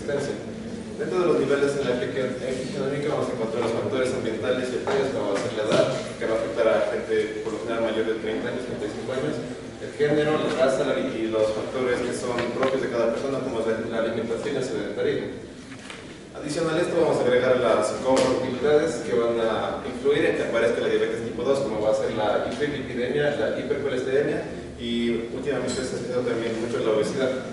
resistencia. Dentro de los niveles en la epigenómica vamos a encontrar los factores ambientales y etarios, como va a ser la edad, que va a afectar a gente por lo general mayor de 30 años, 35 años, el género, la raza y los factores que son propios de cada persona, como es la alimentación y el sedentarismo. Adicional a esto vamos a agregar las comorbilidades que van a influir en que aparezca la diabetes tipo 2, como va a ser la hiperlipidemia, la hipercolesterolemia y últimamente se ha asociado también mucho la obesidad.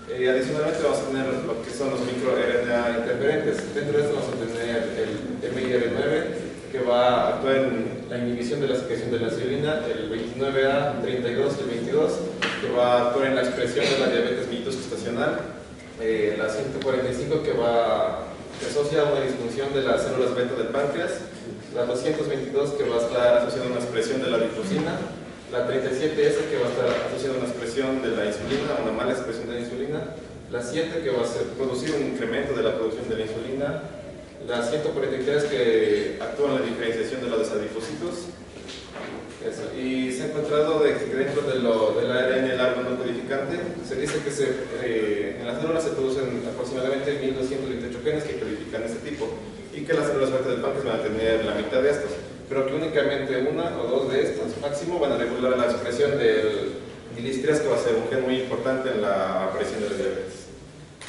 Adicionalmente vamos a tener lo que son los microRNA interferentes. Dentro de esto vamos a tener el MIR9, que va a actuar en la inhibición de la secreción de la insulina, el 29A, 32 y el 22, que va a actuar en la expresión de la diabetes mellitus gestacional, la 145, que asocia a una disfunción de las células beta del páncreas, la 222, que va a estar asociada a una expresión de la difucina, la 37S, que va a estar asociada a una expresión de la insulina, una mala expresión de la insulina, la 7, que va a producir un incremento de la producción de la insulina, la 143, que actúa en la diferenciación de los adipocitos. Y se ha encontrado que dentro del ARN largo no codificante se dice que en las células se producen aproximadamente 1228 genes que codifican este tipo, y que las células beta del páncreas van a tener la mitad de estos, pero que únicamente una o dos de estos máximo van a regular la expresión del DILIS3, que va a ser un gen muy importante en la aparición de la diabetes.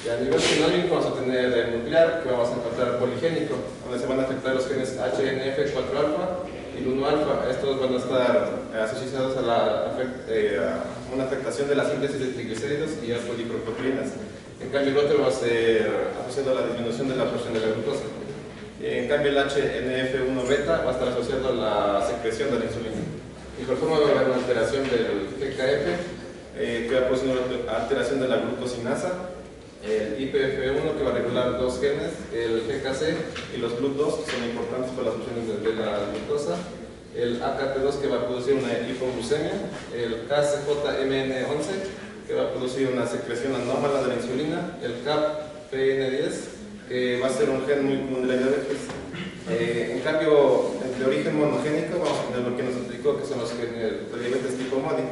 Y a nivel genómico vamos a tener el nuclear, que vamos a encontrar poligénico, donde se van a afectar los genes HNF4-alfa y el 1-alfa. Estos van a estar asociados a una afectación de la síntesis de triglicéridos y a poliproteínas. En cambio el otro va a ser asociado a la disminución de la absorción de la glucosa. En cambio el HNF1-beta va a estar asociado a la secreción de la insulina. Y por forma va a haber una alteración del GKF, que va a producir una alteración de la glucosinasa, el IPF1, que va a regular dos genes, el GKC y los GLUT2, que son importantes para las funciones de la glucosa, el AKT2, que va a producir una hipoglucemia, el KCJMN11, que va a producir una secreción anómala de la insulina, el CAPPN10, que va a ser un gen muy común de la diabetes. En cambio, de origen monogénico, vamos a tener lo que nos explicó, que son los genes de diabetes tipo MODY,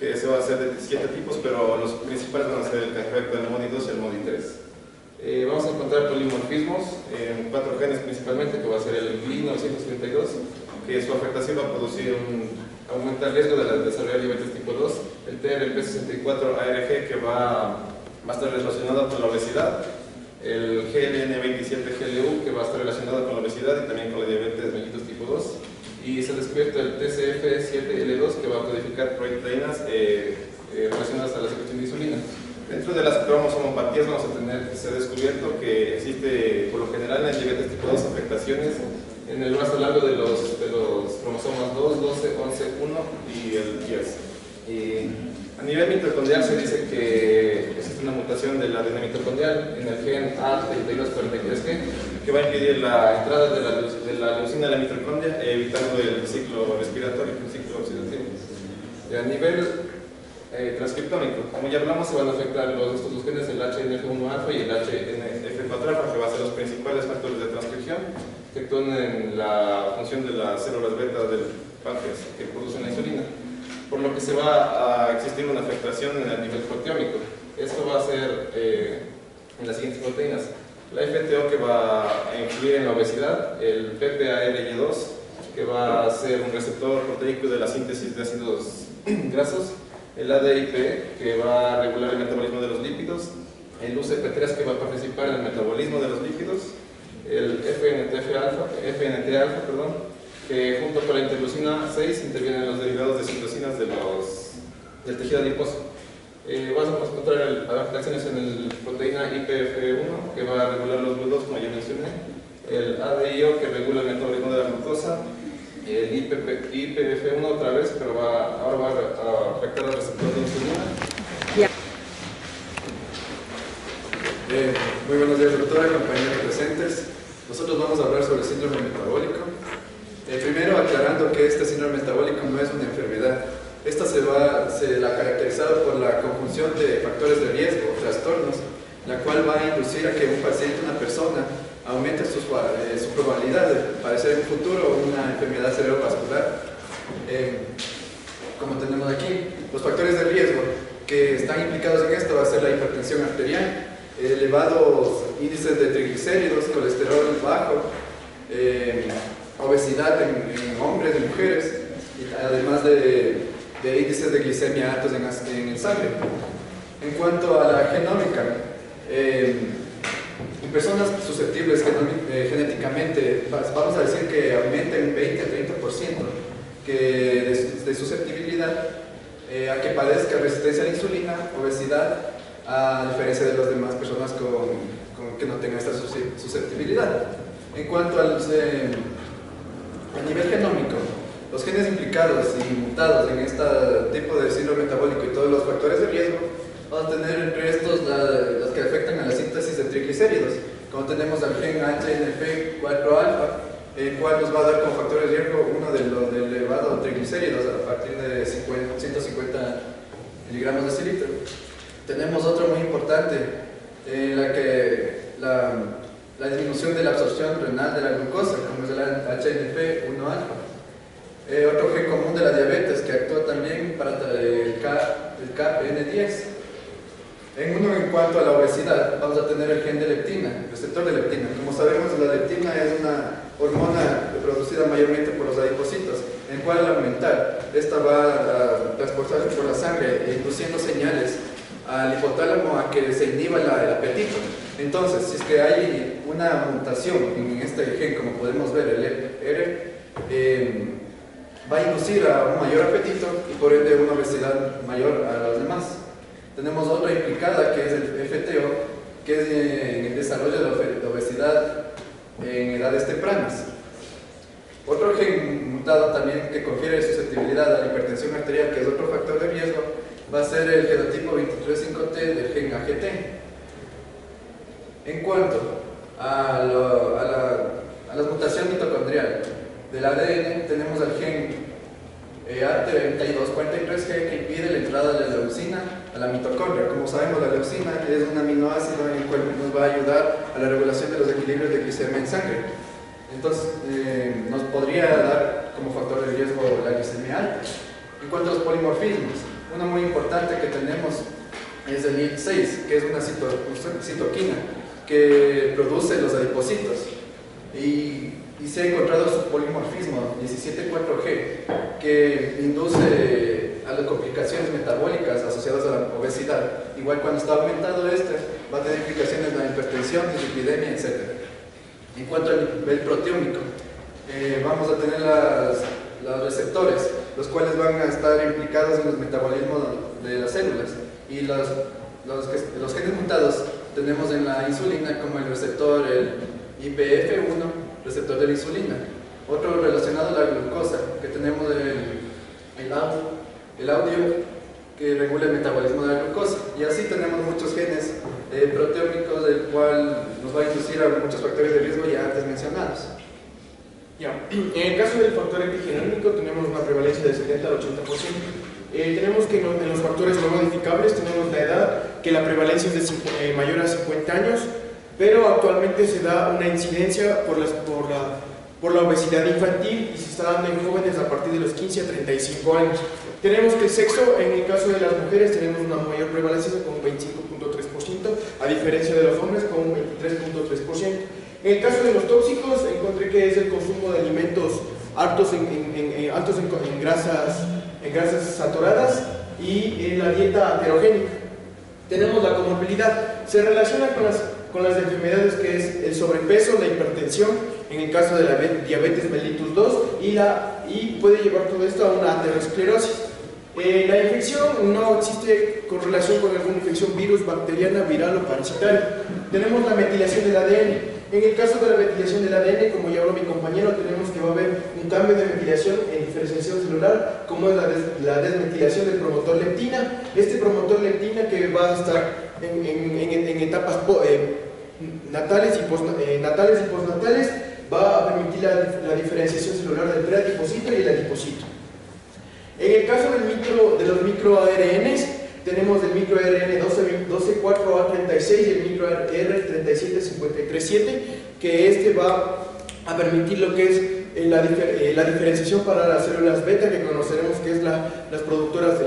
que se va a hacer de 7 tipos, pero los principales van a ser el café del MODY 2 y el MODY 3. Vamos a encontrar polimorfismos en 4 genes principalmente, que va a ser el GLI932, que su afectación va a producir aumenta el riesgo de desarrollar diabetes tipo 2, el TRP64-ARG, que va a estar relacionado con la obesidad, el GLN27-GLU, que va a estar relacionado con la obesidad y también con la diabetes mellitus tipo 2, y se ha descubierto el TCF7L2, que va a codificar proteínas relacionadas a la secreción de insulina. Dentro de las cromosomopatías vamos a tener que se ha descubierto que existe por lo general en la diabetes tipo 2 afectaciones en el brazo largo de los cromosomas 2, 12, 11, 1 y el 10. A nivel mitocondrial se dice que existe una mutación de la ADN mitocondrial en el gen A3243G, que va a impedir la entrada de la leucina a la mitocondria, evitando el ciclo respiratorio, el ciclo oxidativo. Y a nivel transcriptómico, como ya hablamos, se van a afectar estos dos genes, el HNF1-alfa y el HNF4-alfa, que van a ser los principales factores de transcripción que actúan en la función de las células beta del páncreas que producen la insulina, por lo que se va a existir una afectación en el nivel proteómico. Esto va a ser en las siguientes proteínas: la FTO, que va a influir en la obesidad, el PPARY2, que va a ser un receptor proteico de la síntesis de ácidos grasos, el ADIP, que va a regular el metabolismo de los lípidos, el UCP3, que va a participar en el metabolismo de los lípidos, el FNT-alfa, que junto con la interleucina 6 intervienen en los derivados de citocinas del tejido adiposo. Vamos a encontrar adaptaciones en la proteína IPF1, que va a regular los GLUT2, como ya mencioné, el ADIO, que regula el metabolismo de la glucosa, el IPF1 otra vez, pero ahora va a afectar al receptor de insulina. Muy buenos días, doctora, compañeros presentes. Nosotros vamos a hablar sobre el síndrome metabólico. Primero, aclarando que este síndrome metabólico no es una enfermedad. Esta se la ha caracterizado por la conjunción de factores de riesgo o trastornos, la cual va a inducir a que un paciente, una persona, aumente su probabilidad de padecer en un futuro una enfermedad cerebrovascular. Como tenemos aquí, los factores de riesgo que están implicados en esto va a ser la hipertensión arterial, elevados índices de triglicéridos, colesterol bajo, obesidad en hombres y mujeres, y además de índices de glicemia altos en el sangre. En cuanto a la genómica, en personas susceptibles genéticamente, vamos a decir que aumenta en 20 a 30% de susceptibilidad a que padezca resistencia a la insulina, obesidad, a diferencia de las demás personas que no tengan esta susceptibilidad. En cuanto a nivel genómico, los genes implicados y mutados en este tipo de síndrome metabólico y todos los factores de riesgo, vamos a tener entre estos los que afectan a la síntesis de triglicéridos, como tenemos al gen HNF4-alfa, el cual nos va a dar como factor de riesgo uno de los de elevado triglicéridos a partir de 150 miligramos de cilitro. Tenemos otro muy importante, la disminución de la absorción renal de la glucosa, como es el HNF1-alfa. Otro gen común de la diabetes que actúa también para el CAPN10. En cuanto a la obesidad, vamos a tener el gen de leptina, el receptor de leptina. Como sabemos, la leptina es una hormona producida mayormente por los adipocitos, en cual al aumentar, esta va a transportarse por la sangre, induciendo señales al hipotálamo a que se inhiba el apetito. Entonces, si es que hay una mutación en este gen, como podemos ver, el ER, va a inducir a un mayor apetito y por ende una obesidad mayor a los demás. Tenemos otra implicada que es el FTO, que es en el desarrollo de obesidad en edades tempranas. Otro gen mutado también que confiere susceptibilidad a la hipertensión arterial, que es otro factor de riesgo, va a ser el genotipo 23.5T del gen AGT. En cuanto a la mutación mitocondrial del ADN, tenemos el gen AT3243G que impide la entrada de la leucina a la mitocondria. Como sabemos, la leucina es un aminoácido en el cual nos va a ayudar a la regulación de los equilibrios de glicemia en sangre. Entonces, nos podría dar como factor de riesgo la glicemia alta. En cuanto a los polimorfismos, uno muy importante que tenemos es el IL-6, que es una citoquina que produce los adipocitos. Y se ha encontrado su polimorfismo 17.4G que induce a las complicaciones metabólicas asociadas a la obesidad. Igual cuando está aumentado va a tener implicaciones en la hipertensión, dislipidemia, etc. En cuanto al nivel proteómico, vamos a tener los receptores, los cuales van a estar implicados en los metabolismos de las células. Y los genes mutados tenemos en la insulina como el receptor, el IPF1, receptor de la insulina. Otro relacionado a la glucosa, que tenemos el audio que regula el metabolismo de la glucosa. Y así tenemos muchos genes proteómicos, del cual nos va a inducir a muchos factores de riesgo ya antes mencionados. En el caso del factor epigenómico tenemos una prevalencia del 70 al 80%. Tenemos que en los factores no modificables tenemos la edad, que la prevalencia es de mayor a 50 años, pero actualmente se da una incidencia por la obesidad infantil y se está dando en jóvenes a partir de los 15 a 35 años. Tenemos que el sexo, en el caso de las mujeres, tenemos una mayor prevalencia con un 25.3%, a diferencia de los hombres con un 23.3%. En el caso de los tóxicos, encontré que es el consumo de alimentos altos en grasas saturadas y la dieta heterogénica. Tenemos la comorbilidad, se relaciona con las enfermedades que es el sobrepeso, la hipertensión, en el caso de la diabetes mellitus 2 y puede llevar todo esto a una aterosclerosis. La infección no existe correlación con alguna infección virus, bacteriana, viral o parasitaria. Tenemos la metilación del ADN. En el caso de la metilación del ADN, como ya habló mi compañero, tenemos que va a haber un cambio de metilación en diferenciación celular, como es la desmetilación del promotor leptina. Este promotor leptina que va a estar en etapas natales y postnatales va a permitir la diferenciación celular del preadipocito y el adipocito. En el caso de los microARNs, tenemos el microARN 12.4A36 y el microARN 37.53.7, que va a permitir lo que es la diferenciación para las células beta, que conoceremos que es las productoras de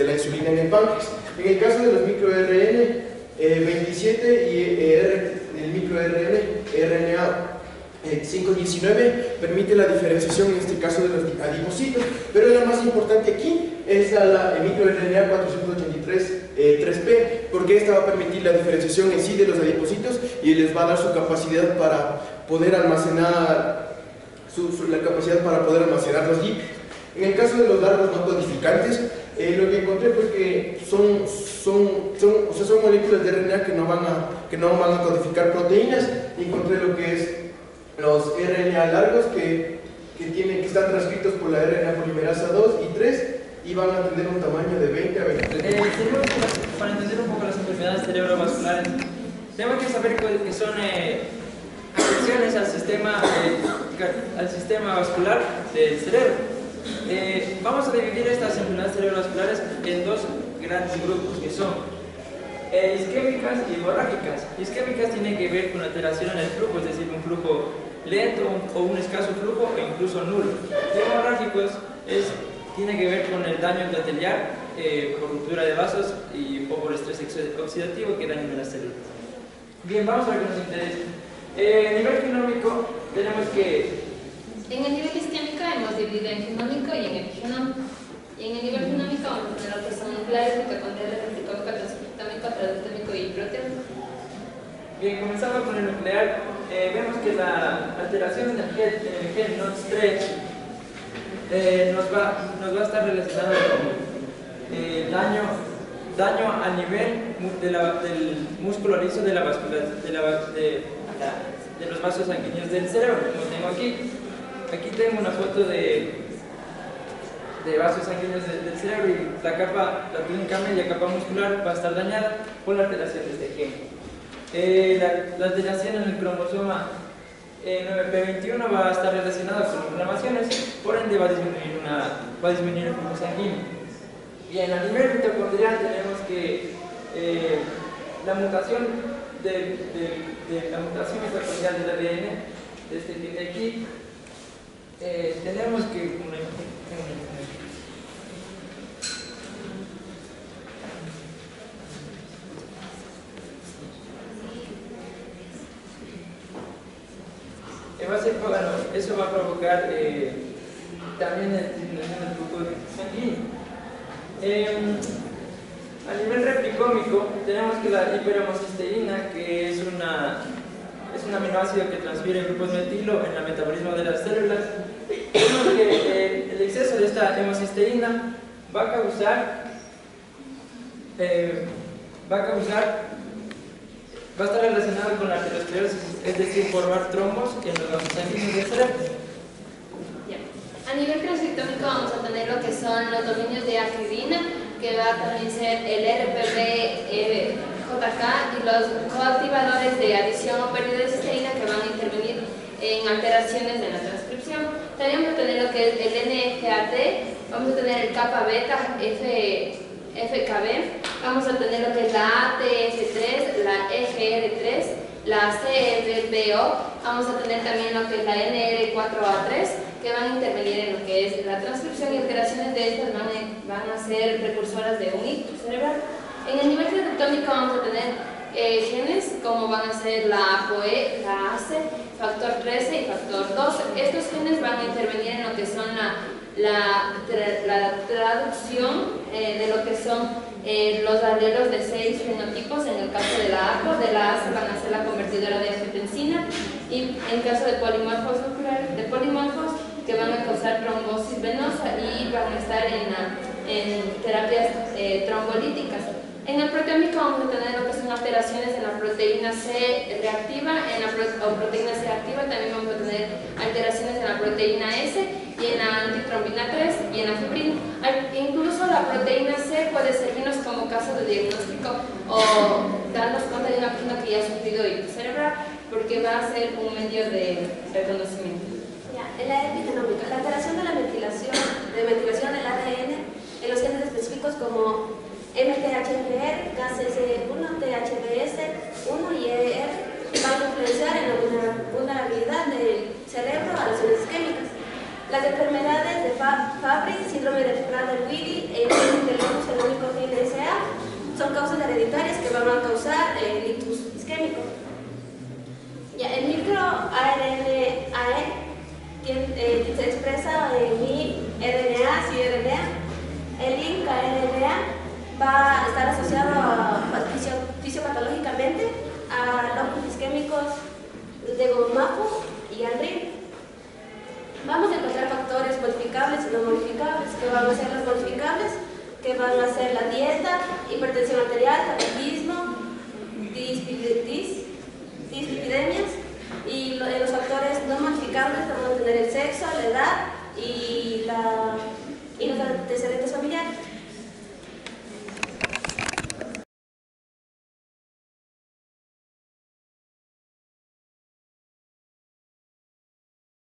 la insulina en el páncreas. En el caso de los microARN, 27 y el microRNA 519 permite la diferenciación en este caso de los adipocitos, pero la más importante aquí es el microRNA 483 3P, porque esta va a permitir la diferenciación en sí de los adipocitos y les va a dar su capacidad para poder almacenar la capacidad para poder almacenar los lípidos. En el caso de los largos no codificantes, lo que encontré fue que son moléculas de RNA que no van a codificar proteínas. Encontré lo que es los RNA largos que están transcritos por la RNA polimerasa 2 y 3 y van a tener un tamaño de 20 a 23. Para entender un poco las enfermedades cerebrovasculares, tenemos que saber que son afecciones al sistema vascular del cerebro. Vamos a dividir estas enfermedades cerebrovasculares en dos grandes grupos, que son isquémicas y hemorrágicas. Isquémicas tienen que ver con alteración en el flujo, es decir, un flujo lento o un escaso flujo o incluso nulo. Y hemorrágicos tiene que ver con el daño endotelial por ruptura de vasos o por estrés oxidativo que dañan las células. Bien, vamos a ver qué nos interesa. A nivel genómico tenemos que... En el nivel isquémico hemos dividido en genómico y en epigenómico. Y en el nivel genómico vamos a tener lo que son nucleares, mitocondriales, replicómico, transcriptómico, traductómico y proteómico. Bien, comenzando con el nuclear, vemos que la alteración del gen NOTS3 nos va a estar relacionada con daño a nivel del músculo liso de los vasos sanguíneos del cerebro, como tengo aquí. Aquí tengo una foto de vasos sanguíneos del cerebro y la túnica media, capa muscular, va a estar dañada por la alteración de este gen. La alteración en el cromosoma 9p21 va a estar relacionada con inflamaciones, por ende va a disminuir el flujo sanguíneo. Bien, a nivel mitocondrial tenemos que la mutación mitocondrial del ADN, de este que de aquí, tenemos que eso va a provocar también disminución del flujo sanguíneo. A nivel replicómico tenemos que la hiperhomocisteína, que es un aminoácido que transfiere grupos metilo en el metabolismo de las células. Vemos que el exceso de esta hemocisteína va a estar relacionado con la arteriosclerosis, es decir, formar trombos en los vasos sanguíneos del cerebro. A nivel transcriptómico vamos a tener lo que son los dominios de acridina, que va a también ser el RPB, JK y los coactivadores de adición o pérdida de cisteína que van a intervenir en alteraciones en la transcripción. También vamos a tener lo que es el NFAT, vamos a tener el kappa beta FKB, vamos a tener lo que es la ATF3, la FR3, la CFPO, vamos a tener también lo que es la NR4A3, que van a intervenir en lo que es la transcripción y alteraciones de estas van a ser precursoras de un ictus cerebral. En el nivel transcriptómico vamos a tener genes como van a ser la ApoE, la ACE, factor 13 y factor 12. Estos genes van a intervenir en lo que son la traducción de lo que son los alelos de 6 fenotipos. En el caso de la APO, de la ACE van a ser la convertidora de angiotensina, y en caso de polimorfos que van a causar trombosis venosa y van a estar en terapias trombolíticas. En el proteómico vamos a tener lo que son alteraciones en la proteína C reactiva, o proteína C activa. También vamos a tener alteraciones en la proteína S y en la antitrombina 3 y en la fibrina. Incluso la proteína C puede servirnos como caso de diagnóstico o darnos cuenta de una persona que ya ha sufrido ictus cerebral, porque va a ser un medio de reconocimiento. En la epigenómica, la alteración de la metilación del ADN en los genes específicos como MTHFR, KCC1, THBS1 y ER van a influenciar en la vulnerabilidad del cerebro a las lesiones isquémicas. Las enfermedades de Fabry, síndrome de Prader-Willi e infección del hongo genómico GLSA son causas hereditarias que van a causar el ictus isquémico. Ya, el microRNAe se expresa en miRNA, cRNA. El INCA-RNA va a estar asociado fisiopatológicamente a locus isquémicos de GOMAPO y ANRIL. Vamos a encontrar factores modificables y no modificables. ¿Qué van a ser los modificables? Que van a ser la dieta, hipertensión arterial, tabaquismo, dislipidemias, y los factores no modificables vamos a tener el sexo, la edad y los antecedentes familiares.